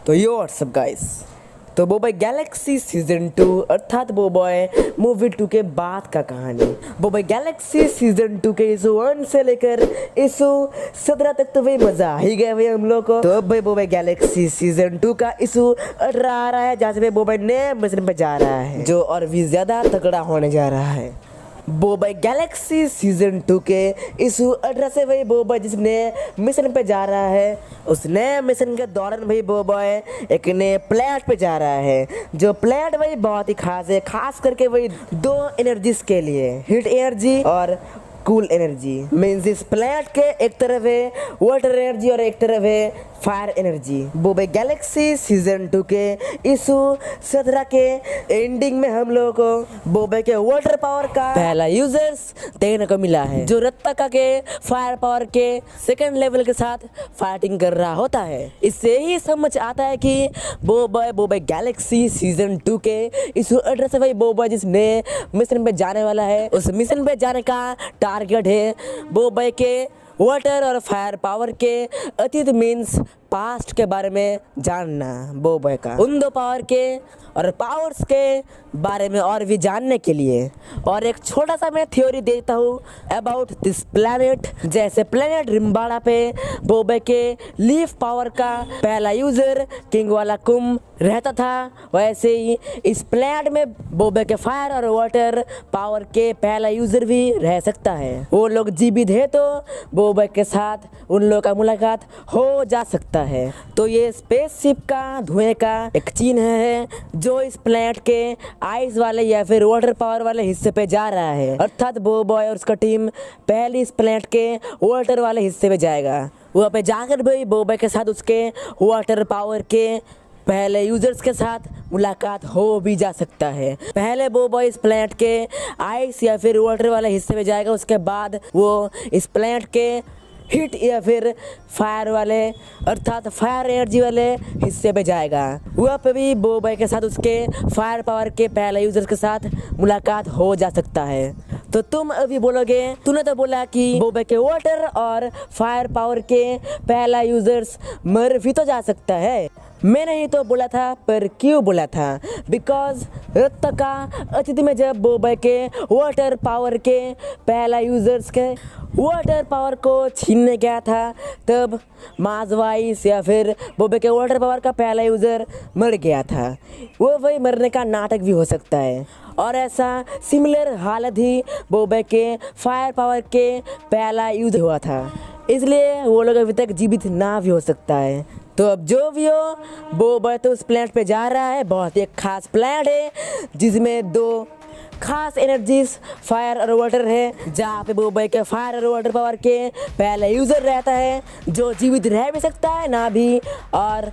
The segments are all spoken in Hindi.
तो यो व्हाट्सअप गाइस। तो वो बॉय गैलेक्सी सीजन 2 अर्थात वो बॉय मूवी 2 के बाद का कहानी। वो बॉय गैलेक्सी सीजन 2 के इशू 1 से लेकर इशू 17 तक तो भाई मजा आ ही गया भाई हम लोग को। तो अब भाई वो बॉय गैलेक्सी सीजन 2 का इशू 18 आ रहा है, जहाँ से वो बॉय नए मिशन पे जा रहा है जो और भी ज्यादा तगड़ा होने जा रहा है। बोबाई गैलेक्सी सीजन 2 के इशू 18 से भाई बोबाई जिस नए मिशन पे जा रहा है, उस नए मिशन के दौरान भाई बोबाई एक नए प्लेनेट पे जा रहा है। जो प्लेनेट भाई बहुत ही खास है, खास करके भाई दो एनर्जीज के लिए, हीट एनर्जी और कूल एनर्जी। मीन्स इस प्लेनेट के एक तरफ है वाटर एनर्जी और एक तरफ है फायर एनर्जी। बोबाई गैलेक्सी सीजन 2 के इशू 17 के एंडिंग में हम लोगों को बोबाई के वाटर पावर का पहला यूजर्स देखने को मिला है, जो रत्तका के फायर पावर के सेकंड लेवल के साथ फाइटिंग कर रहा होता है। इससे ही समझ आता है कि बोबाई गैलेक्सी सीजन 2 के इशू 18 से भाई बोबाई जिस नए मिशन पे जाने वाला है, उस मिशन पे जाने का टारगेट है बोबाई के वाटर और फायर पावर के अतीत मीन्स पास्ट के बारे में जानना। बोबाई का उन दो पावर के और पावर्स के बारे में और भी जानने के लिए। और एक छोटा सा मैं थ्योरी देता हूँ अबाउट दिस प्लैनेट। जैसे प्लैनेट रिम्बाड़ा पे बोबाई के लीफ पावर का पहला यूजर किंग वाला कुम रहता था, वैसे ही इस प्लैनेट में बोबाई के फायर और वाटर पावर के पहला यूजर भी रह सकता है। वो लोग जीवित है तो बोबाई के साथ उन लोगों का मुलाकात हो जा सकता है। तो ये स्पेसशिप का धुएं का एक चिन्ह है जो इस प्लैनेट के आइस वाले या फिर वाटर पावर वाले हिस्से पे जा रहा है। अर्थात बोबाई और उसका टीम पहले इस प्लैनेट के वाटर वाले हिस्से पे जाएगा। वहाँ पे जाकर भी बोबाई के साथ उसके वाटर पावर के पहले यूजर्स के साथ मुलाकात हो भी जा सकता है। पहले बोबाई इस प्लैनेट के आइस या फिर वाटर वाले हिस्से में जाएगा, उसके बाद वो इस प्लैनेट के हीट या फिर फायर वाले अर्थात फायर एनर्जी वाले हिस्से पे जाएगा। वहाँ पे भी बोबाई के साथ उसके फायर पावर के पहले यूजर्स के साथ मुलाकात हो जा सकता है। तो तुम अभी बोलोगे तूने तो बोला कि बोबाई के वाटर और फायर पावर के पहला यूजर्स मर भी तो जा सकता है। मैंने ही तो बोला था, पर क्यों बोला था? बिकॉज रत्तका अतीत में जब बोबाई के वाटर पावर के पहला यूजर्स के वाटर पावर को छीनने गया था, तब माजवाइस या फिर बोबाई के वाटर पावर का पहला यूजर मर गया था। वो वही मरने का नाटक भी हो सकता है। और ऐसा सिमिलर हालत ही बोबाई के फायर पावर के पहला यूजर हुआ था, इसलिए वो लोग अभी तक जीवित ना भी हो सकता है। तो अब जो भी हो, बोबाई तो उस प्लैनेट पे जा रहा है। बहुत ही खास प्लैनेट है जिसमें दो खास एनर्जीज फायर और वाटर है, जहाँ पे बोबाई के फायर और वाटर पावर के पहले यूजर रहता है जो जीवित रह भी सकता है ना भी। और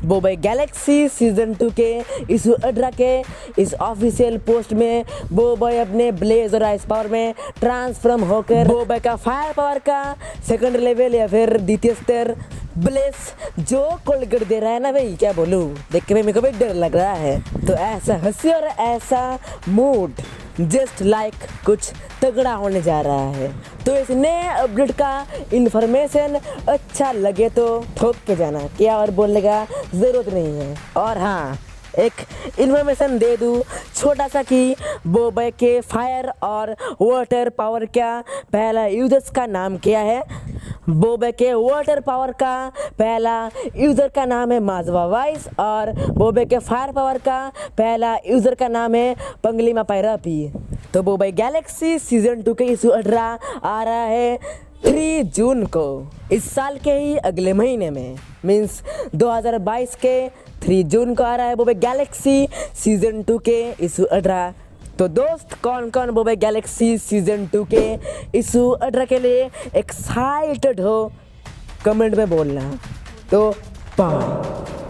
बोबाई गैलेक्सी सीजन 2 के इशू 18 के इस ऑफिशियल पोस्ट में बोबाई अपने ब्लेज और आइस पावर में ट्रांसफॉर्म होकर बोबाई का फायर पावर का सेकंड लेवल या फिर द्वितीय स्तर ब्लेस जो कोलगेट दे रहा है ना भाई, क्या बोलूँ, देख के भाई मेरे को भी डर लग रहा है। तो ऐसा हंसी और ऐसा मूड जस्ट लाइक कुछ तगड़ा होने जा रहा है। तो इस नए अपडेट का इन्फॉर्मेशन अच्छा लगे तो ठोक के जाना, क्या और बोलने का ज़रूरत नहीं है। और हाँ, एक इन्फॉर्मेशन दे दूँ छोटा सा कि बोबाई के फायर और वाटर पावर का पहला यूजर्स का नाम क्या है। बोबाई के वाटर पावर का पहला यूज़र का नाम है माजवा वाइस और बोबाई के फायर पावर का पहला यूज़र का नाम है पंगलिमा पैरापी। तो बोबाई गैलेक्सी सीजन 2 के इशू 18 आ रहा है 3 जून को, इस साल के ही अगले महीने में, मीन्स 2022 के 3 जून को आ रहा है बोबाई गैलेक्सी सीजन 2 के इशू 18। तो दोस्त, कौन कौन बोबाई गैलेक्सी सीजन 2 के इशू 18 के लिए एक्साइटेड हो, कमेंट में बोलना। तो बाय।